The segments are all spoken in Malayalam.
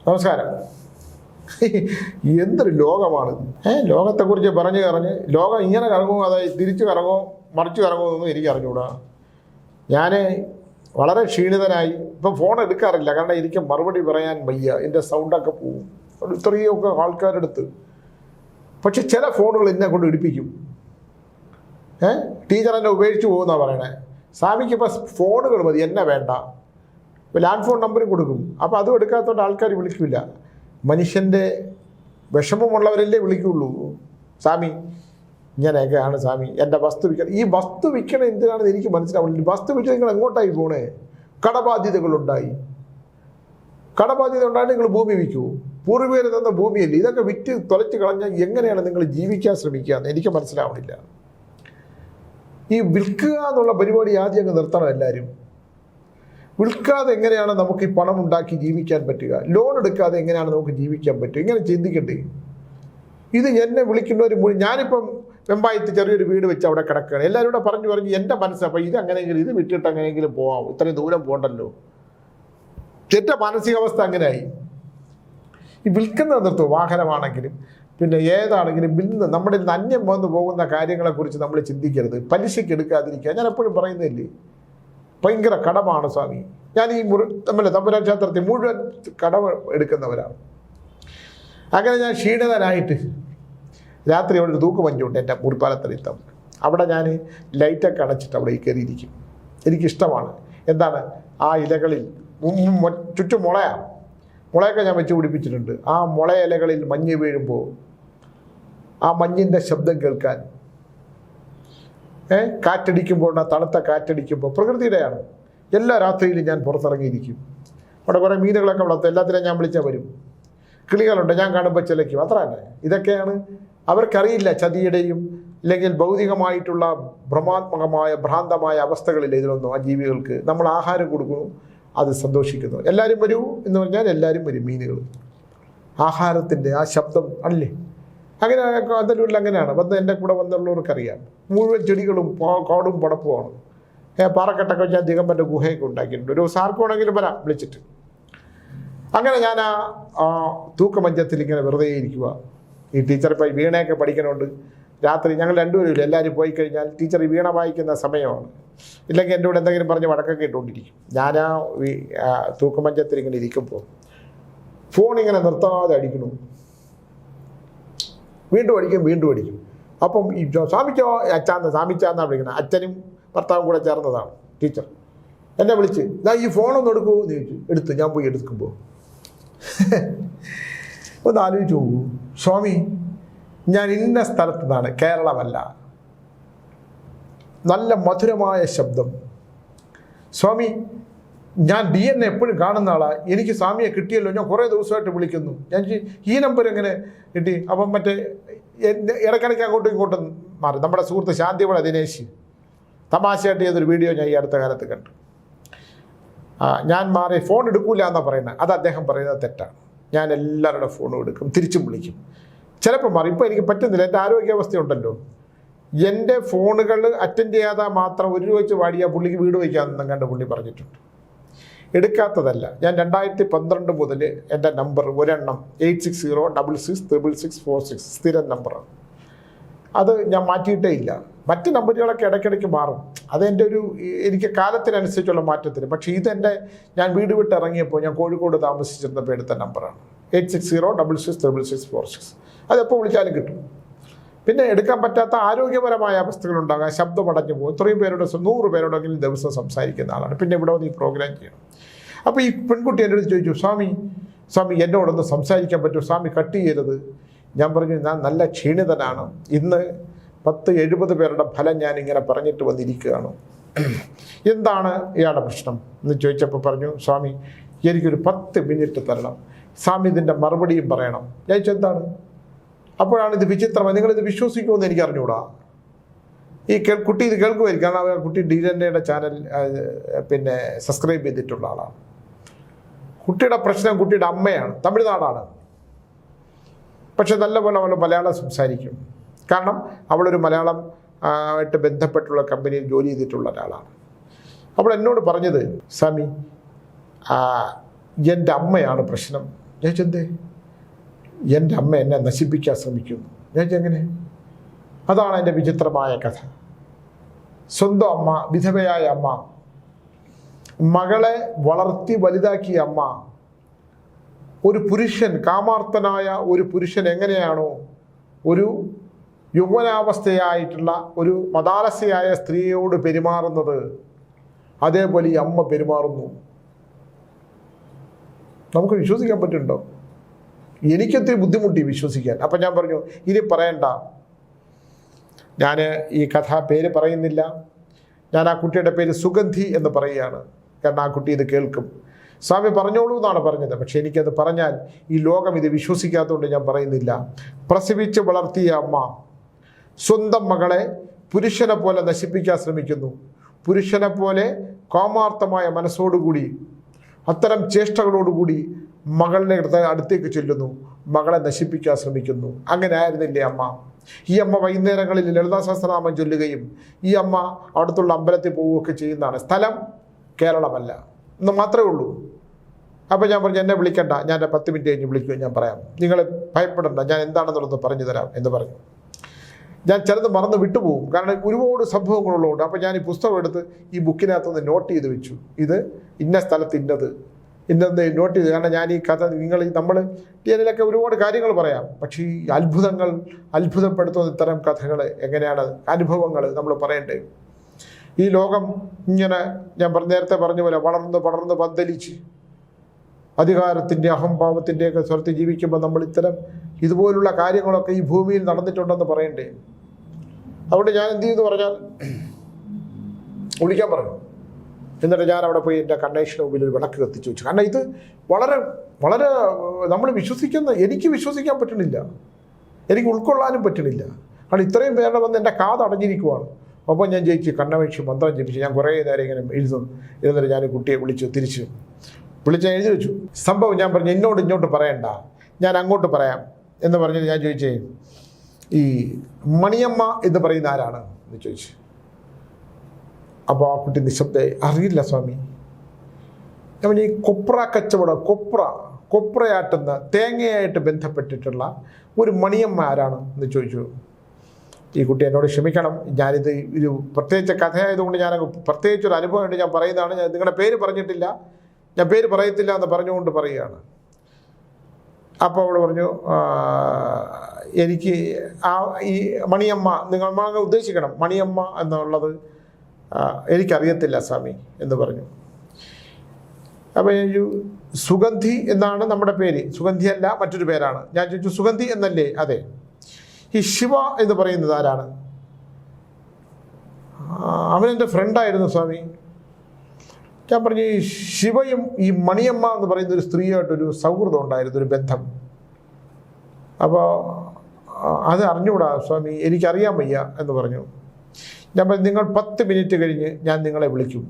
നമസ്കാരം. എന്തൊരു ലോകമാണ്! ലോകത്തെക്കുറിച്ച് പറഞ്ഞ് ലോകം ഇങ്ങനെ കറങ്ങുമോ, അതായത് തിരിച്ചു കറങ്ങോ മറിച്ച് കറങ്ങുമോ എന്നൊന്നും എനിക്ക് അറിഞ്ഞുകൂടാ. ഞാൻ വളരെ ക്ഷീണിതനായി ഇപ്പം ഫോൺ എടുക്കാറില്ല, കാരണം എനിക്ക് മറുപടി പറയാൻ വയ്യ, എൻ്റെ സൗണ്ടൊക്കെ പോവും ഇത്രയൊക്കെ ആൾക്കാരെടുത്ത്. പക്ഷെ ചില ഫോണുകൾ എന്നെ കൊണ്ട് ഇടിപ്പിക്കും. ടീച്ചർ എന്നെ ഉപേക്ഷിച്ച് പോകുന്നതാണ് പറയണേ. സ്വാമിക്ക് ഇപ്പം ഫോണുകൾ മതി, എന്നെ വേണ്ട. ലാൻഡ് ഫോൺ നമ്പറും കൊടുക്കും. അപ്പോൾ അതും എടുക്കാത്തതുകൊണ്ട് ആൾക്കാർ വിളിക്കില്ല. മനുഷ്യൻ്റെ വിഷമമുള്ളവരല്ലേ വിളിക്കുള്ളൂ. സ്വാമി ഇങ്ങനെയൊക്കെയാണ് സ്വാമി, എൻ്റെ വസ്തു വിൽക്കണം. ഈ വസ്തു വിൽക്കണം എന്തിനാണെന്ന് എനിക്ക് മനസ്സിലാവുന്നില്ല. വസ്തു വിറ്റ് നിങ്ങൾ എങ്ങോട്ടായി പോണേ? കടബാധ്യതകളുണ്ടായി. കടബാധ്യത ഉണ്ടായിട്ട് നിങ്ങൾ ഭൂമി വിൽക്കൂ. പൂർവ്വീകർ തന്ന ഭൂമിയല്ലേ. ഇതൊക്കെ വിറ്റ് തുലച്ച് കളഞ്ഞാൽ എങ്ങനെയാണ് നിങ്ങൾ ജീവിക്കാൻ ശ്രമിക്കുക എന്ന് എനിക്ക് മനസ്സിലാവണില്ല. ഈ വിൽക്കുക എന്നുള്ള പരിപാടി ആദ്യം അങ്ങ് നിർത്തണം എല്ലാവരും. വിൽക്കാതെ എങ്ങനെയാണ് നമുക്ക് ഈ പണം ഉണ്ടാക്കി ജീവിക്കാൻ പറ്റുക? ലോൺ എടുക്കാതെ എങ്ങനെയാണ് നമുക്ക് ജീവിക്കാൻ പറ്റുക? ഇങ്ങനെ ചിന്തിക്കണ്ടേ? ഇത് എന്നെ വിളിക്കുന്നവർ ഞാനിപ്പം വെമ്പായത്ത് ചെറിയൊരു വീട് വെച്ച് അവിടെ കിടക്കുകയാണ്. എല്ലാവരും കൂടെ പറഞ്ഞ് എൻ്റെ മനസ്സപ്പം ഇത് അങ്ങനെയെങ്കിലും ഇത് വിട്ടിട്ട് അങ്ങനെയെങ്കിലും പോവാം, ഇത്രയും ദൂരം പോകണ്ടല്ലോ. എൻ്റെ മാനസികാവസ്ഥ അങ്ങനെയായി. ഈ വിൽക്കുന്ന നിർത്തും. വാഹനമാണെങ്കിലും പിന്നെ ഏതാണെങ്കിലും ബില്ല് നമ്മുടെ അന്യം വന്നു പോകുന്ന കാര്യങ്ങളെക്കുറിച്ച് നമ്മൾ ചിന്തിക്കരുത്. പലിശയ്ക്ക് എടുക്കാതിരിക്കുക. ഞാൻ എപ്പോഴും പറയുന്നില്ലേ, ഭയങ്കര കടമാണ് സ്വാമി. ഞാൻ ഈ തമ്പുരാൻ ക്ഷേത്രത്തിൽ മുഴുവൻ കടം എടുക്കുന്നവരാണ്. അങ്ങനെ ഞാൻ ക്ഷീണിതനായിട്ട് രാത്രി അവിടെ ഒരു തൂക്കുമഞ്ചുണ്ട് എൻ്റെ മുറിപ്പാലത്തടിത്തം. അവിടെ ഞാൻ ലൈറ്റൊക്കെ അടച്ചിട്ട് അവിടെ കയറിയിരിക്കും. എനിക്കിഷ്ടമാണ്. എന്താണ്, ആ ഇലകളിൽ ചുറ്റും മുളയൊക്കെ ഞാൻ വെച്ച് പിടിപ്പിച്ചിട്ടുണ്ട്. ആ മുള ഇലകളിൽ മഞ്ഞ് വീഴുമ്പോൾ ആ മഞ്ഞിൻ്റെ ശബ്ദം കേൾക്കാൻ, കാറ്റടിക്കുമ്പോൾ, തണുത്ത കാറ്റടിക്കുമ്പോൾ, പ്രകൃതിയുടെയാണ്. എല്ലാ രാത്രിയിലും ഞാൻ പുറത്തിറങ്ങിയിരിക്കും. അവിടെ കുറേ മീനുകളൊക്കെ വളർത്തും. എല്ലാത്തിനും ഞാൻ വിളിച്ചാൽ വരും. കിളികളുണ്ട്, ഞാൻ കാണുമ്പോൾ ചിലയ്ക്കും. അത്ര തന്നെ. ഇതൊക്കെയാണ്. അവർക്കറിയില്ല ചതിയുടെയും അല്ലെങ്കിൽ ഭൗതികമായിട്ടുള്ള ഭ്രമാത്മകമായ ഭ്രാന്തമായ അവസ്ഥകളില്ല ഇതിലൊന്നും. ആ ജീവികൾക്ക് നമ്മൾ ആഹാരം കൊടുക്കുന്നു, അത് സന്തോഷിക്കുന്നു. എല്ലാവരും വരൂ എന്ന് പറഞ്ഞാൽ എല്ലാവരും വരും. മീനുകൾ ആഹാരത്തിൻ്റെ ആ ശബ്ദം അല്ലേ, അങ്ങനെ അതിലുള്ള അങ്ങനെയാണ്. വന്ന് എൻ്റെ കൂടെ വന്നുള്ളവർക്കറിയാം. മുഴുവൻ ചെടികളും കാടും പടപ്പുമാണ്. പാറക്കെട്ടൊക്കെ വെച്ച് അധികം എൻ്റെ ഗുഹയൊക്കെ ഉണ്ടാക്കിയിട്ടുണ്ട്. ഒരു സാർക്കുവാണെങ്കിലും വരാം വിളിച്ചിട്ട്. അങ്ങനെ ഞാൻ ആ തൂക്കമഞ്ചത്തിൽ ഇങ്ങനെ വെറുതെ ഇരിക്കുക. ഈ ടീച്ചർ ഇപ്പോൾ വീണയൊക്കെ പഠിക്കണമുണ്ട്. രാത്രി ഞങ്ങൾ രണ്ടുപേരും എല്ലാവരും പോയി കഴിഞ്ഞാൽ ടീച്ചർ ഈ വീണ വായിക്കുന്ന സമയമാണ്. ഇല്ലെങ്കിൽ എൻ്റെ കൂടെ എന്തെങ്കിലും പറഞ്ഞ് വടക്കൊക്കെ ഇട്ടുകൊണ്ടിരിക്കും. ഞാൻ ആ തൂക്കമഞ്ചത്തിൽ ഇങ്ങനെ ഇരിക്കുമ്പോൾ ഫോൺ ഇങ്ങനെ നിർത്താതെ അടിക്കണു. വീണ്ടും അടിക്കും. അപ്പം ഈ സ്വാമിച്ചോ സ്വാമിച്ചാന്നാണ് വിളിക്കുന്നത്. അച്ഛനും ഭർത്താവും കൂടെ ചേർന്നതാണ് ടീച്ചർ. എന്നെ വിളിച്ച് ഈ ഫോണൊന്ന് എടുക്കൂ എന്ന് ചോദിച്ചു. എടുത്ത് ഞാൻ പോയി എടുക്കുമ്പോൾ ഒന്ന് ആലോചിച്ച് നോക്കൂ. സ്വാമി, ഞാൻ ഇന്ന സ്ഥലത്ത് നിന്നാണ്, കേരളമല്ല. നല്ല മധുരമായ ശബ്ദം. സ്വാമി, ഞാൻ DNA എപ്പോഴും കാണുന്ന ആളാണ്. എനിക്ക് സ്വാമിയെ കിട്ടിയല്ലോ, ഞാൻ കുറേ ദിവസമായിട്ട് വിളിക്കുന്നു. ഞാൻ ഈ നമ്പർ എങ്ങനെ കിട്ടി? അപ്പം മറ്റേ ഇടയ്ക്കിടയ്ക്ക് അങ്ങോട്ടും ഇങ്ങോട്ടും മാറി. നമ്മുടെ സുഹൃത്ത് ശാന്തിവള ദിനേശ് തമാശയായിട്ട് ചെയ്തൊരു വീഡിയോ ഞാൻ ഈ അടുത്ത കാലത്ത് കണ്ടു. ഞാൻ മാറി ഫോൺ എടുക്കൂല എന്നാണ് പറയുന്നത്. അത് അദ്ദേഹം പറയുന്നത് തെറ്റാണ്. ഞാൻ എല്ലാവരുടെ ഫോണും എടുക്കും, തിരിച്ചും വിളിക്കും. ചിലപ്പോൾ മാറി. ഇപ്പോൾ എനിക്ക് പറ്റുന്നില്ല, എൻ്റെ ആരോഗ്യാവസ്ഥ ഉണ്ടല്ലോ. എൻ്റെ ഫോണുകൾ അറ്റൻഡ് ചെയ്യാതെ മാത്രം ഒരു രൂപ വെച്ച് വാടിയാൽ പുള്ളിക്ക് വീട് വയ്ക്കാമെന്നും കണ്ട് പുള്ളി പറഞ്ഞിട്ടുണ്ട്. എടുക്കാത്തതല്ല. ഞാൻ 2012 മുതൽ എൻ്റെ നമ്പർ ഒരെണ്ണം 8606666646 സ്ഥിരം നമ്പറാണ്. അത് ഞാൻ മാറ്റിയിട്ടേ ഇല്ല. മറ്റ് നമ്പറുകളൊക്കെ ഇടയ്ക്കിടയ്ക്ക് മാറും. അതെൻ്റെ എനിക്ക് കാലത്തിനനുസരിച്ചുള്ള മാറ്റത്തിന്. പക്ഷേ ഞാൻ വീട് വിട്ട് ഇറങ്ങിയപ്പോൾ ഞാൻ കോഴിക്കോട് താമസിച്ചിരുന്നപ്പോൾ എടുത്ത നമ്പറാണ് 8606666646. അതെപ്പോൾ വിളിച്ചാലും കിട്ടും. പിന്നെ എടുക്കാൻ പറ്റാത്ത ആരോഗ്യപരമായ അവസ്ഥകളുണ്ടാകാം. ശബ്ദം അടഞ്ഞു പോകും. ഇത്രയും പേരുടെ 100 പേരോടെങ്കിലും ദിവസം സംസാരിക്കുന്ന ആളാണ്. പിന്നെ ഇവിടെ വന്ന് ഈ പ്രോഗ്രാം ചെയ്യണം. അപ്പോൾ ഈ പെൺകുട്ടി എൻ്റെ അടുത്ത് ചോദിച്ചു, സ്വാമി എന്നോടൊന്ന് സംസാരിക്കാൻ പറ്റുമോ? സ്വാമി കട്ട് ചെയ്യരുത്. ഞാൻ പറഞ്ഞു, ഞാൻ നല്ല ക്ഷീണിതനാണ്. ഇന്ന് 10-70 പേരുടെ ഫലം ഞാനിങ്ങനെ പറഞ്ഞിട്ട് വന്നിരിക്കുകയാണ്. എന്താണ് ഇയാളുടെ പ്രശ്നം എന്ന് ചോദിച്ചപ്പോൾ പറഞ്ഞു, സ്വാമി എനിക്കൊരു 10 മിനിറ്റ് തരണം. സ്വാമി ഇതിൻ്റെ മറുപടിയും പറയണം. ഞാൻ ചോദിച്ചെന്താണ്? അപ്പോഴാണ് ഇത് വിചിത്രമായി. നിങ്ങളിത് വിശ്വസിക്കുമെന്ന് എനിക്ക് അറിഞ്ഞുകൂടാ. ഈ കുട്ടി ഇത് കേൾക്കുമായിരിക്കും. കാരണം ആ കുട്ടി DNA ചാനൽ പിന്നെ സബ്സ്ക്രൈബ് ചെയ്തിട്ടുള്ള ആളാണ്. കുട്ടിയുടെ പ്രശ്നം കുട്ടിയുടെ അമ്മയാണ്. തമിഴ്നാടാണ്. പക്ഷെ നല്ലപോലെ അവൾ മലയാളം സംസാരിക്കും. കാരണം അവളൊരു മലയാളം ആയിട്ട് ബന്ധപ്പെട്ടുള്ള കമ്പനിയിൽ ജോലി ചെയ്തിട്ടുള്ള ഒരാളാണ്. അവൾ എന്നോട് പറഞ്ഞത്, സ്വാമി എൻ്റെ അമ്മയാണ് പ്രശ്നം. ഞാൻ ചെന്തേ എൻ്റെ അമ്മ എന്നെ നശിപ്പിക്കാൻ ശ്രമിക്കുന്നു. ഞാൻ എങ്ങനെ? അതാണ് എൻ്റെ വിചിത്രമായ കഥ. സ്വന്തം അമ്മ, വിധവയായ അമ്മ, മകളെ വളർത്തി വലുതാക്കിയ അമ്മ, ഒരു പുരുഷൻ, കാമാർത്തനായ ഒരു പുരുഷൻ എങ്ങനെയാണോ ഒരു യൗവനാവസ്ഥയായിട്ടുള്ള ഒരു മദാലസ്യയായ സ്ത്രീയോട് പെരുമാറുന്നത്, അതേപോലെ ഈ അമ്മ പെരുമാറുന്നു. നമുക്ക് വിശ്വസിക്കാൻ പറ്റുന്നുണ്ടോ? എനിക്കൊത്തിരി ബുദ്ധിമുട്ടി വിശ്വസിക്കാൻ. അപ്പം ഞാൻ പറഞ്ഞു, ഇനി പറയണ്ട, ഞാൻ ഈ കഥ പേര് പറയുന്നില്ല. ഞാൻ ആ കുട്ടിയുടെ പേര് സുഗന്ധി എന്ന് പറയുകയാണ്. കാരണം ആ കുട്ടി ഇത് കേൾക്കും. സ്വാമി പറഞ്ഞോളൂ എന്നാണ് പറഞ്ഞത്. പക്ഷെ എനിക്കത് പറഞ്ഞാൽ ഈ ലോകം ഇത് വിശ്വസിക്കാത്തതുകൊണ്ട് ഞാൻ പറയുന്നില്ല. പ്രസവിച്ച് വളർത്തിയ അമ്മ സ്വന്തം മകളെ പുരുഷനെ പോലെ നശിപ്പിക്കാൻ ശ്രമിക്കുന്നു. പുരുഷനെ പോലെ കാമാർത്ഥമായ മനസ്സോടുകൂടി, അത്തരം ചേഷ്ടകളോടുകൂടി മകളുടെ അടുത്തേക്ക് ചെല്ലുന്നു, മകളെ നശിപ്പിക്കാൻ ശ്രമിക്കുന്നു. അങ്ങനെ ആയിരുന്നില്ലേ അമ്മ? ഈ അമ്മ വൈകുന്നേരങ്ങളിൽ ലളിതാ സഹസ്രനാമം ചൊല്ലുകയും ഈ അമ്മ അടുത്തുള്ള അമ്പലത്തിൽ പോവുകയൊക്കെ ചെയ്യുന്നതാണ്. സ്ഥലം കേരളമല്ല എന്ന് മാത്രമേ ഉള്ളൂ. അപ്പോൾ ഞാൻ പറഞ്ഞു, എന്നെ വിളിക്കണ്ട, ഞാൻ 10 മിനിറ്റ് കഴിഞ്ഞ് വിളിക്കും, ഞാൻ പറയാം, നിങ്ങൾ ഭയപ്പെടണ്ട, ഞാൻ എന്താണെന്നുള്ളത് പറഞ്ഞു തരാം എന്ന് പറഞ്ഞു. ഞാൻ ചിലത് മറന്ന് വിട്ടുപോകും, കാരണം ഒരുപാട് സംഭവങ്ങളുള്ളതുകൊണ്ട്. അപ്പോൾ ഞാൻ ഈ പുസ്തകം എടുത്ത് ഈ ബുക്കിനകത്തുനിന്ന് നോട്ട് ചെയ്ത് വെച്ചു. ഇത് ഇന്ന സ്ഥലത്ത് ഇന്നത് നോട്ട് ചെയ്ത്. കാരണം ഞാൻ ഈ കഥ നമ്മൾ ടിഎനിലൊക്കെ ഒരുപാട് കാര്യങ്ങൾ പറയാം, പക്ഷേ ഈ അത്ഭുതപ്പെടുത്തുന്ന ഇത്തരം കഥകൾ എങ്ങനെയാണ്, അനുഭവങ്ങൾ നമ്മൾ പറയണ്ടേ? ഈ ലോകം ഇങ്ങനെ ഞാൻ നേരത്തെ പറഞ്ഞ പോലെ വളർന്ന് പന്തലിച്ച് അധികാരത്തിൻ്റെ അഹംഭാവത്തിൻ്റെയൊക്കെ സ്വരത്ത് ജീവിക്കുമ്പോൾ നമ്മൾ ഇതുപോലുള്ള കാര്യങ്ങളൊക്കെ ഈ ഭൂമിയിൽ നടന്നിട്ടുണ്ടെന്ന് പറയണ്ടേ? അതുകൊണ്ട് ഞാൻ എന്ത് ചെയ്യുമെന്ന് പറഞ്ഞാൽ വിളിക്കാൻ പറഞ്ഞു. എന്നിട്ട് ഞാൻ അവിടെ പോയി എൻ്റെ കണ്ണേഷന് മുമ്പിൽ ഒരു വിളക്ക് കത്തിച്ചു വെച്ചു. കാരണം ഇത് വളരെ വളരെ നമ്മൾ എനിക്ക് വിശ്വസിക്കാൻ പറ്റണില്ല, എനിക്ക് ഉൾക്കൊള്ളാനും പറ്റണില്ല. കാരണം ഇത്രയും പേരുടെ വന്ന് എൻ്റെ കാത് അടഞ്ഞിരിക്കുവാണ്. അപ്പോൾ ഞാൻ ജയിച്ച് കണ്ണവീക്ഷി മന്ത്രം ജപിച്ച് ഞാൻ കുറേ നേരം ഇങ്ങനെ എന്നിട്ട് ഞാൻ കുട്ടിയെ വിളിച്ച് എഴുതി വെച്ചു. സംഭവം ഞാൻ പറഞ്ഞു, എന്നോട് ഇങ്ങോട്ട് പറയണ്ട, ഞാൻ അങ്ങോട്ട് പറയാം എന്ന് പറഞ്ഞിട്ട് ഞാൻ ചോദിച്ചേ, ഈ മണിയമ്മ എന്ന് പറയുന്ന ആരാണ് എന്ന് ചോദിച്ചു. അപ്പോൾ ആ കുട്ടി നിശബ്ദ, അറിയില്ല സ്വാമി. ഞാൻ ഈ കൊപ്ര കച്ചവടം, കൊപ്രയാട്ടുന്ന തേങ്ങയായിട്ട് ബന്ധപ്പെട്ടിട്ടുള്ള ഒരു മണിയമ്മ ആരാണ് എന്ന് ചോദിച്ചു. ഈ കുട്ടി എന്നോട് ക്ഷമിക്കണം, ഞാനിത് ഒരു പ്രത്യേകിച്ച് കഥയായതുകൊണ്ട് ഞാൻ പ്രത്യേകിച്ചൊരു അനുഭവം ഉണ്ട്, ഞാൻ പറയുന്നതാണ്. ഞാൻ നിങ്ങളുടെ പേര് പറഞ്ഞിട്ടില്ല, ഞാൻ പേര് പറയത്തില്ല എന്ന് പറഞ്ഞുകൊണ്ട് പറയുകയാണ്. അപ്പോൾ അവൾ പറഞ്ഞു, എനിക്ക് ഈ മണിയമ്മ, നിങ്ങൾ ഉദ്ദേശിക്കണം മണിയമ്മ എന്നുള്ളത് എനിക്കറിയത്തില്ല സ്വാമി എന്ന് പറഞ്ഞു. അപ്പോൾ ഞാൻ സുഗന്ധി എന്നാണ് നമ്മുടെ പേര്, സുഗന്ധി അല്ല മറ്റൊരു പേരാണ്. ഞാൻ ചോദിച്ചു, സുഗന്ധി എന്നല്ലേ? അതെ. ഈ ശിവ എന്ന് പറയുന്നത് ആരാണ്? അവനെൻ്റെ ഫ്രണ്ടായിരുന്നു സ്വാമി. ഞാൻ പറഞ്ഞു, ഈ ശിവയും ഈ മണിയമ്മ എന്ന് പറയുന്ന ഒരു സ്ത്രീയായിട്ടൊരു സൗഹൃദം ഉണ്ടായിരുന്നു, ഒരു ബന്ധം. അപ്പോൾ അത് അറിഞ്ഞുകൂടാ സ്വാമി, എനിക്കറിയാൻ വയ്യ എന്ന് പറഞ്ഞു. ഞാൻ പറഞ്ഞു, നിങ്ങൾ 10 മിനിറ്റ് കഴിഞ്ഞ് ഞാൻ നിങ്ങളെ വിളിക്കും,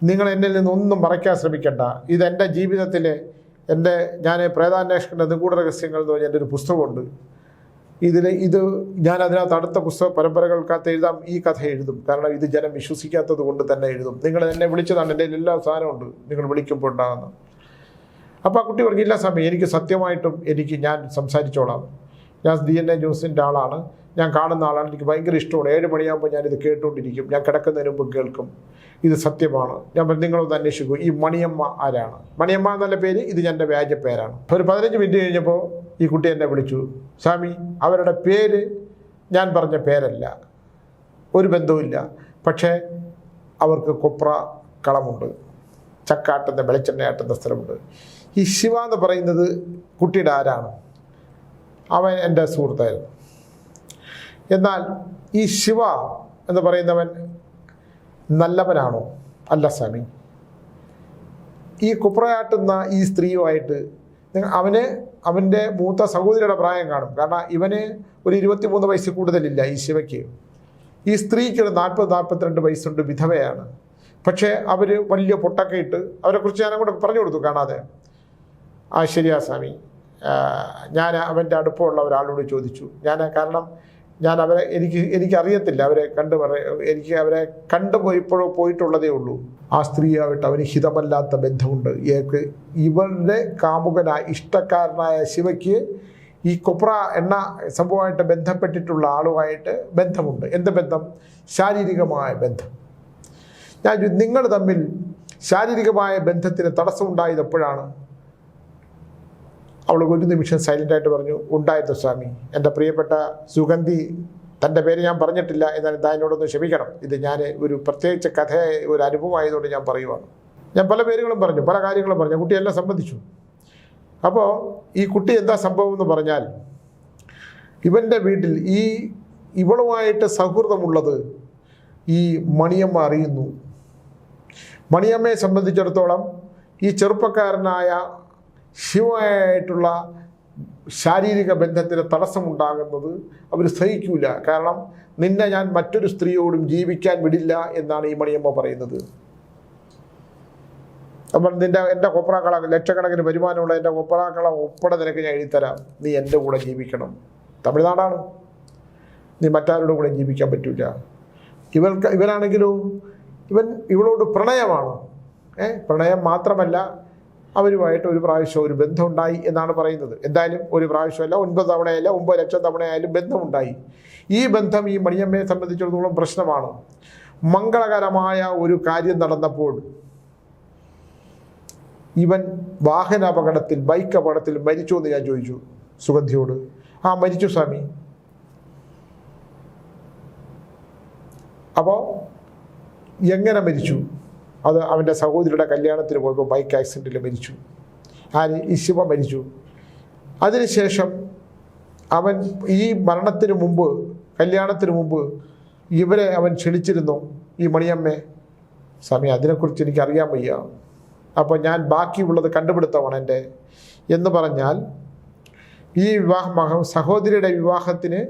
നിങ്ങൾ എന്നിൽ നിന്നൊന്നും മറയ്ക്കാൻ ശ്രമിക്കണ്ട. ഇതെൻ്റെ ജീവിതത്തിലെ ഞാൻ പ്രേതാന്വേഷണ നിഗൂഢ രഹസ്യങ്ങൾ എന്ന് പറഞ്ഞ എൻ്റെ ഒരു പുസ്തകമുണ്ട്. ഞാൻ അതിനകത്ത് അടുത്ത പുസ്തക പരമ്പരകൾക്കകത്ത് എഴുതാം, ഈ കഥ എഴുതും. കാരണം ഇത് ജനം വിശ്വസിക്കാത്തത് കൊണ്ട് തന്നെ എഴുതും. നിങ്ങൾ എന്നെ വിളിച്ചതാണ്, എൻ്റെ എല്ലാ സാധനമുണ്ട്, നിങ്ങൾ വിളിക്കുമ്പോൾ ഉണ്ടാകുന്ന. അപ്പോൾ ആ കുട്ടി പറഞ്ഞില്ല സ്വാമി, എനിക്ക് സത്യമായിട്ടും ഞാൻ സംസാരിച്ചോളാം, ഞാൻ DNA ന്യൂസിൻ്റെ ആളാണ്, ഞാൻ കാണുന്ന ആളാണ്, എനിക്ക് ഭയങ്കര ഇഷ്ടമാണ്. 7 മണിയാകുമ്പോൾ ഞാനിത് കേട്ടുകൊണ്ടിരിക്കും, ഞാൻ കിടക്കുന്നതിന് മുമ്പ് കേൾക്കും, ഇത് സത്യമാണ്. ഞാൻ നിങ്ങളൊന്ന് അന്വേഷിക്കൂ, ഈ മണിയമ്മ ആരാണ്? മണിയമ്മ എന്നുള്ള പേര് ഇത് എൻ്റെ വ്യാജ പേരാണ്. ഒരു 15 മിനിറ്റ് കഴിഞ്ഞപ്പോൾ ഈ കുട്ടി എന്നെ വിളിച്ചു, സ്വാമി അവരുടെ പേര് ഞാൻ പറഞ്ഞ പേരല്ല, ഒരു ബന്ധവുമില്ല, പക്ഷേ അവർക്ക് കൊപ്ര കളമുണ്ട്, ചക്കാട്ടുന്ന വെളിച്ചെണ്ണ ആട്ടുന്ന സ്ഥലമുണ്ട്. ഈ ശിവ എന്ന് പറയുന്നത് കുട്ടിയുടെ ആരാണ്? അവൻ എൻ്റെ സുഹൃത്തായിരുന്നു. എന്നാൽ ഈ ശിവ എന്ന് പറയുന്നവൻ നല്ലവനാണോ? അല്ല സ്വാമി. ഈ കുപ്രയാട്ടുന്ന ഈ സ്ത്രീയുമായിട്ട് അവൻ്റെ മൂത്ത സഹോദരിയുടെ പ്രായം കാണും. കാരണം ഇവന് ഒരു 23 വയസ്സ് കൂടുതലില്ല ഈ ശിവയ്ക്ക്. ഈ സ്ത്രീക്ക് ഒരു 40-42 വയസ്സുണ്ട്, വിധവയാണ്. പക്ഷേ അവർ വലിയ പൊട്ടൊക്കെ ഇട്ട്, അവരെക്കുറിച്ച് ഞാൻ അങ്ങോട്ട് പറഞ്ഞു കൊടുത്തു കാണാതെ. ശരിയാ സ്വാമി, ഞാൻ അവൻ്റെ അടുപ്പമുള്ള ഒരാളോട് ചോദിച്ചു. കാരണം ഞാൻ അവരെ എനിക്കറിയത്തില്ല, എനിക്ക് അവരെ പോയിട്ടുള്ളതേ ഉള്ളൂ. ആ സ്ത്രീയായിട്ട് അവന് ഹിതമല്ലാത്ത ബന്ധമുണ്ട്. ഇവരുടെ ഇഷ്ടക്കാരനായ ശിവയ്ക്ക് ഈ കൊപ്ര എണ്ണ സംഭവമായിട്ട് ബന്ധപ്പെട്ടിട്ടുള്ള ആളുമായിട്ട് ബന്ധമുണ്ട്. എന്ത് ബന്ധം? ശാരീരികമായ ബന്ധം. നിങ്ങൾ തമ്മിൽ ശാരീരികമായ ബന്ധത്തിന് തടസ്സമുണ്ടായത് എപ്പോഴാണ്? അവൾ ഒരു നിമിഷം സൈലൻ്റായിട്ട് പറഞ്ഞു, ഉണ്ടായിരുന്നു സ്വാമി. എൻ്റെ പ്രിയപ്പെട്ട സുഗന്ധി, തൻ്റെ പേര് ഞാൻ പറഞ്ഞിട്ടില്ല, എന്നാൽ എന്നോടൊന്ന് ക്ഷമിക്കണം. ഇത് ഞാൻ ഒരു പ്രത്യേകിച്ച് ഒരു അനുഭവമായതുകൊണ്ട് ഞാൻ പറയുവാണ്. ഞാൻ പല പേരുകളും പറഞ്ഞു, പല കാര്യങ്ങളും പറഞ്ഞു, കുട്ടിയെല്ലാം സംബന്ധിച്ചു. അപ്പോൾ ഈ കുട്ടി എന്താ സംഭവം എന്ന് പറഞ്ഞാൽ, ഇവൻ്റെ വീട്ടിൽ ഇവളുമായിട്ട് സൗഹൃദമുള്ളത് ഈ മണിയമ്മ അറിയുന്നു. മണിയമ്മയെ സംബന്ധിച്ചിടത്തോളം ഈ ചെറുപ്പക്കാരനായ ശിവമായിട്ടുള്ള ശാരീരിക ബന്ധത്തിന് തടസ്സമുണ്ടാകുന്നത് അവർ സഹിക്കൂല. കാരണം നിന്നെ ഞാൻ മറ്റൊരു സ്ത്രീയോടും ജീവിക്കാൻ വിടില്ല എന്നാണ് ഈ മണിയമ്മ പറയുന്നത്. അപ്പം എൻ്റെ കൊപ്രാക്കള ലക്ഷക്കണക്കിന് വരുമാനമുള്ള എൻ്റെ കൊപ്രാക്കള ഉൾപ്പെടെ നിനക്ക് ഞാൻ എഴുതിത്തരാം, നീ എൻ്റെ കൂടെ ജീവിക്കണം. തമിഴ്നാടാണ്, നീ മറ്റാരുടെ കൂടെ ജീവിക്കാൻ പറ്റൂല. ഇവനാണെങ്കിലോ ഇവളോട് പ്രണയമാണ്. പ്രണയം മാത്രമല്ല, അവരുമായിട്ട് ഒരു പ്രാവശ്യം ഒരു ബന്ധമുണ്ടായി എന്നാണ് പറയുന്നത്. എന്തായാലും ഒരു പ്രാവശ്യമല്ല, 9 തവണയല്ല, 9 ലക്ഷം തവണയായാലും ബന്ധമുണ്ടായി. ഈ ബന്ധം ഈ മണിയമ്മയെ സംബന്ധിച്ചിടത്തോളം പ്രശ്നമാണ്. മംഗളകരമായ ഒരു കാര്യം നടന്നപ്പോൾ ഇവൻ വാഹനാപകടത്തിൽ, ബൈക്ക് അപകടത്തിൽ മരിച്ചു എന്ന് ഞാൻ ചോദിച്ചു സുഗന്ധിയോട്. ആ, മരിച്ചു സ്വാമി. അപ്പോൾ എങ്ങനെ മരിച്ചു? അത് അവൻ്റെ സഹോദരിയുടെ കല്യാണത്തിന് പോയപ്പോൾ ബൈക്ക് ആക്സിഡൻറ്റിൽ മരിച്ചു. ഈ ശിവ മരിച്ചു. അതിനുശേഷം അവൻ ഈ മരണത്തിന് മുമ്പ്, കല്യാണത്തിന് മുമ്പ് ഇവരെ അവൻ ക്ഷണിച്ചിരുന്നു, ഈ മണിയമ്മേ. സ്വാമി, അതിനെക്കുറിച്ച് എനിക്കറിയാൻ വയ്യ. അപ്പോൾ ഞാൻ ബാക്കിയുള്ളത് കണ്ടുപിടുത്തമാണ് എൻ്റെ എന്ന് പറഞ്ഞാൽ, ഈ സഹോദരിയുടെ വിവാഹത്തിന്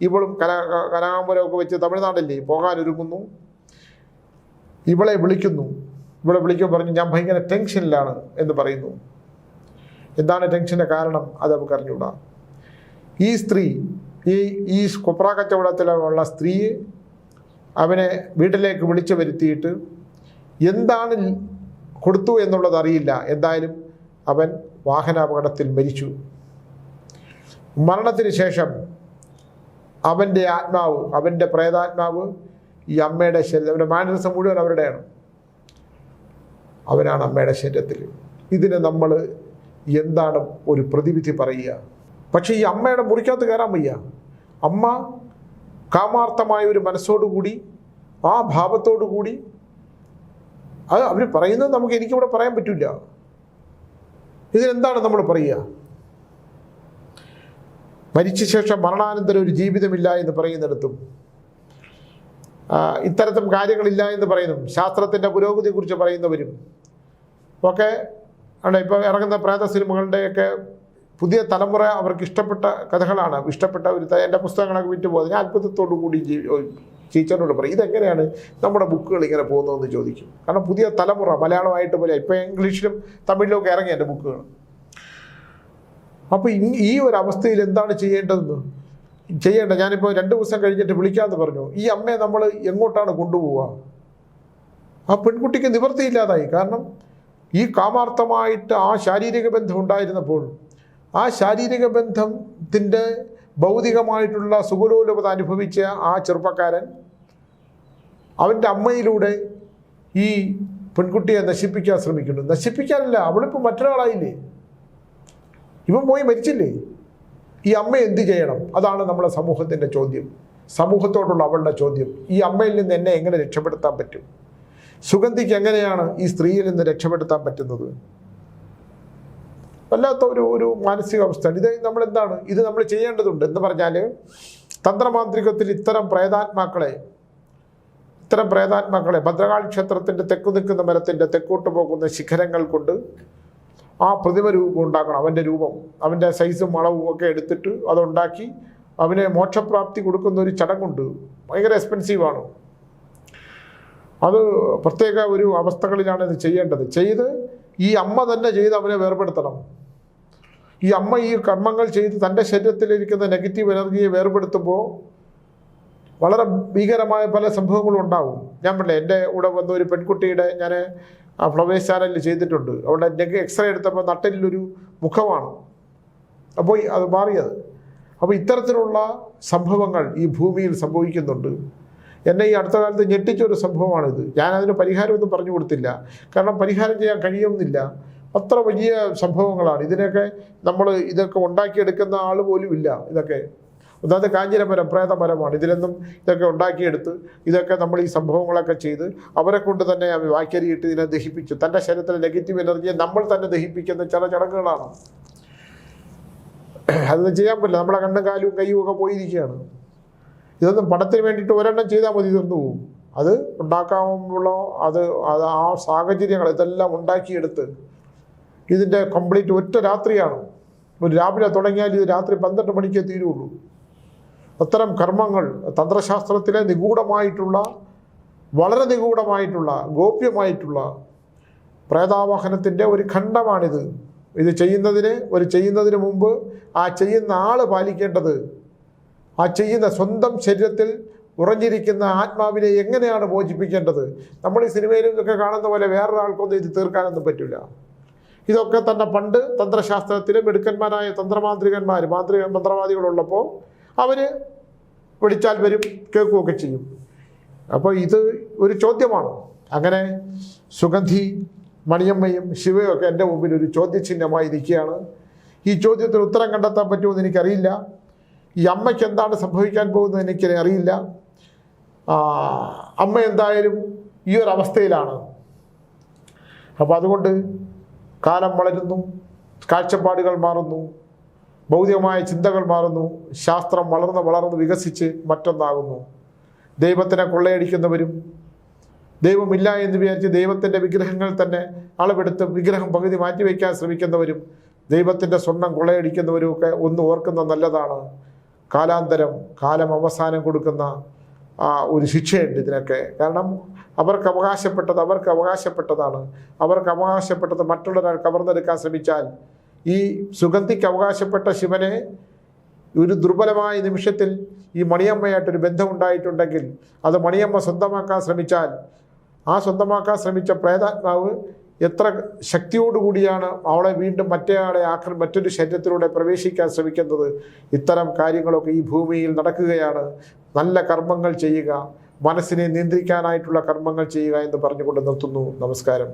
ഇവളും കനകാമ്പരമൊക്കെ വെച്ച് തമിഴ്നാടല്ലേ പോകാനൊരുങ്ങുന്നു. ഇവളെ വിളിക്കുമ്പോൾ പറഞ്ഞു, ഞാൻ ഭയങ്കര ടെൻഷനിലാണ് എന്ന് പറയുന്നു. എന്താണ് ടെൻഷൻ്റെ കാരണം? അത് നമുക്ക് അറിഞ്ഞുകൂടാ. ഈ സ്ത്രീ, ഈ കൊപ്ര കച്ചവടത്തിലുള്ള സ്ത്രീ അവനെ വീട്ടിലേക്ക് വിളിച്ചു വരുത്തിയിട്ട് എന്താണ് കൊടുത്തു എന്നുള്ളത് അറിയില്ല. എന്തായാലും അവൻ വാഹനാപകടത്തിൽ മരിച്ചു. മരണത്തിന് ശേഷം അവൻ്റെ ആത്മാവ്, അവൻ്റെ പ്രേതാത്മാവ് ഈ അമ്മയുടെ ശരീരം, അവൻ്റെ മാനസം മുഴുവൻ അവരുടെയാണ്. അവനാണ് അമ്മയുടെ ശരീരത്തിൽ. ഇതിന് നമ്മൾ എന്താണ് ഒരു പ്രതിവിധി പറയുക? പക്ഷേ ഈ അമ്മയുടെ മുറിക്കകത്ത് കയറാൻ വയ്യ. അമ്മ കാമാർത്ഥമായ ഒരു മനസ്സോടുകൂടി, ആ ഭാവത്തോടു കൂടി, അത് അവർ പറയുന്നത് എനിക്കിവിടെ പറയാൻ പറ്റില്ല. ഇതിനെന്താണ് നമ്മൾ പറയുക? മരിച്ച ശേഷം മരണാനന്തരം ഒരു ജീവിതമില്ല എന്ന് പറയുന്നിടത്തും, ഇത്തരത്തിൽ കാര്യങ്ങളില്ല എന്ന് പറയുന്നു. ശാസ്ത്രത്തിൻ്റെ പുരോഗതിയെക്കുറിച്ച് പറയുന്നവരും ഒക്കെ ആണ്. ഇപ്പോൾ ഇറങ്ങുന്ന പ്രേത സിനിമകളുടെയൊക്കെ പുതിയ തലമുറ അവർക്ക് ഇഷ്ടപ്പെട്ട കഥകളാണ്. ഇഷ്ടപ്പെട്ട എൻ്റെ പുസ്തകങ്ങളൊക്കെ വിറ്റ് പോകുന്നത്. ഞാൻ അത്ഭുതത്തോടു കൂടി ടീച്ചറിനോട് പറയും, ഇതെങ്ങനെയാണ് നമ്മുടെ ബുക്കുകൾ ഇങ്ങനെ പോകുന്നതെന്ന് ചോദിക്കും. കാരണം പുതിയ തലമുറ മലയാളമായിട്ട് പോലെ, ഇപ്പോൾ ഇംഗ്ലീഷിലും തമിഴിലും ഒക്കെ ഇറങ്ങി എൻ്റെ ബുക്കുകൾ. അപ്പോൾ ഈ ഒരു അവസ്ഥയിൽ എന്താണ് ചെയ്യേണ്ടതെന്ന് ഞാനിപ്പോൾ 2 ദിവസം കഴിഞ്ഞിട്ട് വിളിക്കാമെന്ന് പറഞ്ഞു. ഈ അമ്മയെ നമ്മൾ എങ്ങോട്ടാണ് കൊണ്ടുപോവുക? ആ പെൺകുട്ടിക്ക് നിവൃത്തിയില്ലാതായി. കാരണം ഈ കാമാർത്ഥമായിട്ട് ആ ശാരീരിക ബന്ധം ഉണ്ടായിരുന്നപ്പോൾ, ആ ശാരീരിക ബന്ധത്തിൻ്റെ ഭൗതികമായിട്ടുള്ള സുഖലോലപത അനുഭവിച്ച ആ ചെറുപ്പക്കാരൻ അവൻ്റെ അമ്മയിലൂടെ ഈ പെൺകുട്ടിയെ നശിപ്പിക്കാൻ ശ്രമിക്കുന്നു. നശിപ്പിക്കാനല്ല, അവളിപ്പോൾ മറ്റൊരാളായില്ലേ, ഇവൻ പോയി മരിച്ചില്ലേ. ഈ അമ്മ എന്ത് ചെയ്യണം? അതാണ് നമ്മുടെ സമൂഹത്തിൻ്റെ ചോദ്യം, സമൂഹത്തോടുള്ള അവളുടെ ചോദ്യം. ഈ അമ്മയിൽ നിന്ന് എന്നെ എങ്ങനെ രക്ഷപ്പെടുത്താൻ പറ്റും? സുഗന്ധിക്ക് എങ്ങനെയാണ് ഈ സ്ത്രീയിൽ നിന്ന് രക്ഷപ്പെടുത്താൻ പറ്റുന്നത്? വല്ലാത്ത ഒരു മാനസികാവസ്ഥ. ഇത് നമ്മൾ ചെയ്യേണ്ടതുണ്ട്. എന്ന് പറഞ്ഞാൽ തന്ത്രമാന്ത്രികത്തിൽ ഇത്തരം പ്രേതാത്മാക്കളെ ഭദ്രകാളി ക്ഷേത്രത്തിൻ്റെ തെക്കു നിൽക്കുന്ന മരത്തിൻ്റെ തെക്കോട്ട് പോകുന്ന ശിഖരങ്ങൾ കൊണ്ട് ആ പ്രതിമ രൂപം ഉണ്ടാക്കണം. അവൻ്റെ രൂപം, അവൻ്റെ സൈസും അളവും ഒക്കെ എടുത്തിട്ട് അതുണ്ടാക്കി അവന് മോക്ഷപ്രാപ്തി കൊടുക്കുന്ന ഒരു ചടങ്ങുണ്ട്. ഭയങ്കര എക്സ്പെൻസീവാണ്. അത് പ്രത്യേക ഒരു അവസ്ഥകളിലാണ് ഇത് ചെയ്യേണ്ടത്. ഈ അമ്മ തന്നെ ചെയ്ത് അവനെ വേർപെടുത്തണം. ഈ അമ്മ ഈ കർമ്മങ്ങൾ ചെയ്ത് തൻ്റെ ശരീരത്തിലിരിക്കുന്ന നെഗറ്റീവ് എനർജിയെ വേർപെടുത്തുമ്പോൾ വളരെ ഭീകരമായ പല സംഭവങ്ങളും ഉണ്ടാവും. ഞാൻ പറഞ്ഞില്ലേ, എൻ്റെ കൂടെ വന്ന ഒരു പെൺകുട്ടിയുടെ ഞാൻ ഫ്ലവേഴ്സ് ചാനലിൽ ചെയ്തിട്ടുണ്ട്. അവിടെ നെക്ക് എക്സ്റേ എടുത്തപ്പോൾ നട്ടലിലൊരു മുഖമാണ്, അപ്പോൾ അത് മാറിയത്. അപ്പോൾ ഇത്തരത്തിലുള്ള സംഭവങ്ങൾ ഈ ഭൂമിയിൽ സംഭവിക്കുന്നുണ്ട്. എന്നെ ഈ അടുത്ത കാലത്ത് ഞെട്ടിച്ചൊരു സംഭവമാണിത്. ഞാനതിന് പരിഹാരമൊന്നും പറഞ്ഞു കൊടുത്തില്ല, കാരണം പരിഹാരം ചെയ്യാൻ കഴിയുന്നില്ല. അത്ര വലിയ സംഭവങ്ങളാണ്. ഇതൊക്കെ ഉണ്ടാക്കിയെടുക്കുന്ന ആൾ പോലും ഇല്ല. ഇതൊക്കെ ഒന്നാമത് കാഞ്ഞിരമരം പ്രേതമരമാണ്. ഇതിലൊന്നും ഇതൊക്കെ ഉണ്ടാക്കിയെടുത്ത് ഇതൊക്കെ നമ്മൾ ഈ സംഭവങ്ങളൊക്കെ ചെയ്ത് അവരെ കൊണ്ട് തന്നെ വാക്കരിയിട്ട് ഇതിനെ ദഹിപ്പിച്ചു. തൻ്റെ ശരീരത്തിലെ നെഗറ്റീവ് എനർജിയെ നമ്മൾ തന്നെ ദഹിപ്പിക്കുന്ന ചില ചടങ്ങുകളാണ്. അതൊന്നും ചെയ്യാൻ പറ്റില്ല. നമ്മളെ കണ്ണും കാലും കയ്യും ഒക്കെ പോയിരിക്കുകയാണ്. ഇതൊന്നും പണത്തിന് വേണ്ടിയിട്ട് ഒരെണ്ണം ചെയ്താൽ മതി, ഇതൊന്നു പോവും. അത് ഉണ്ടാക്കാവുമ്പോൾ ആ സാഹചര്യങ്ങൾ ഇതെല്ലാം ഉണ്ടാക്കിയെടുത്ത് ഇതിൻ്റെ കംപ്ലീറ്റ് ഒറ്റ രാത്രിയാണ്. ഒരു രാവിലെ തുടങ്ങിയാൽ ഇത് രാത്രി 12 മണിക്കേ തീരുള്ളൂ. അത്തരം കർമ്മങ്ങൾ തന്ത്രശാസ്ത്രത്തിലെ നിഗൂഢമായിട്ടുള്ള, വളരെ നിഗൂഢമായിട്ടുള്ള, ഗോപ്യമായിട്ടുള്ള പ്രേതാവാഹനത്തിൻ്റെ ഒരു ഖണ്ഡമാണിത്. ഇത് ചെയ്യുന്നതിന് മുമ്പ് ആ ചെയ്യുന്ന ആൾ പാലിക്കേണ്ടത്, ആ ചെയ്യുന്ന സ്വന്തം ശരീരത്തിൽ ഉറഞ്ഞിരിക്കുന്ന ആത്മാവിനെ എങ്ങനെയാണ് മോചിപ്പിക്കേണ്ടത്. നമ്മൾ ഈ സിനിമയിലും ഇതൊക്കെ കാണുന്ന പോലെ വേറൊരാൾക്കൊന്നും ഇത് തീർക്കാനൊന്നും പറ്റില്ല. ഇതൊക്കെ തന്നെ പണ്ട് തന്ത്രശാസ്ത്രത്തിലെ മിടുക്കന്മാരായ മന്ത്രവാദികളുള്ളപ്പോൾ അവർ വിളിച്ചാൽ വരും, കേൾക്കുകയൊക്കെ ചെയ്യും. അപ്പോൾ ഇത് ഒരു ചോദ്യമാണ്. അങ്ങനെ സുഗന്ധി, മണിയമ്മയും ശിവയും ഒക്കെ എൻ്റെ മുമ്പിൽ ഒരു ചോദ്യചിഹ്നമായി നിൽക്കുകയാണ്. ഈ ചോദ്യത്തിന് ഉത്തരം കണ്ടെത്താൻ പറ്റുമെന്ന് എനിക്കറിയില്ല. ഈ അമ്മയ്ക്ക് എന്താണ് സംഭവിക്കാൻ പോകുന്നത് എനിക്ക് അറിയില്ല. അമ്മ എന്തായാലും ഈ ഒരു അവസ്ഥയിലാണ്. അപ്പോൾ അതുകൊണ്ട് കാലം വളരുന്നു, കാഴ്ചപ്പാടുകൾ മാറുന്നു, ഭൗതികമായ ചിന്തകൾ മാറുന്നു, ശാസ്ത്രം വളർന്ന് വികസിച്ച് മറ്റൊന്നാകുന്നു. ദൈവത്തിനെ കൊള്ളയടിക്കുന്നവരും ദൈവമില്ല എന്ന് വിചാരിച്ച് ദൈവത്തിൻ്റെ വിഗ്രഹങ്ങൾ തന്നെ അളവെടുത്ത് വിഗ്രഹം പകുതി മാറ്റിവെക്കാൻ ശ്രമിക്കുന്നവരും ദൈവത്തിൻ്റെ സ്വർണം കൊള്ളയടിക്കുന്നവരും ഒക്കെ ഒന്ന് ഓർക്കുന്ന നല്ലതാണ്. കാലം അവസാനം കൊടുക്കുന്ന ഒരു ശിക്ഷയുണ്ട് ഇതിനൊക്കെ. കാരണം അവർക്ക് അവകാശപ്പെട്ടതാണ്. അവർക്ക് അവകാശപ്പെട്ടത് മറ്റുള്ളവരാൾ കവർന്നെടുക്കാൻ ശ്രമിച്ചാൽ, ഈ സുഗന്ധിക്ക് അവകാശപ്പെട്ട ശിവനെ ഒരു ദുർബലമായ നിമിഷത്തിൽ ഈ മണിയമ്മയായിട്ടൊരു ബന്ധമുണ്ടായിട്ടുണ്ടെങ്കിൽ അത് മണിയമ്മ സ്വന്തമാക്കാൻ ശ്രമിച്ചാൽ, ആ സ്വന്തമാക്കാൻ ശ്രമിച്ച പ്രേതാത്മാവ് എത്ര ശക്തിയോടുകൂടിയാണ് അവളെ വീണ്ടും മറ്റൊരു ശരീരത്തിലൂടെ പ്രവേശിക്കാൻ ശ്രമിക്കുന്നത്. ഇത്തരം കാര്യങ്ങളൊക്കെ ഈ ഭൂമിയിൽ നടക്കുകയാണ്. നല്ല കർമ്മങ്ങൾ ചെയ്യുക, മനസ്സിനെ നിയന്ത്രിക്കാനായിട്ടുള്ള കർമ്മങ്ങൾ ചെയ്യുക എന്ന് പറഞ്ഞുകൊണ്ട് നിർത്തുന്നു. നമസ്കാരം.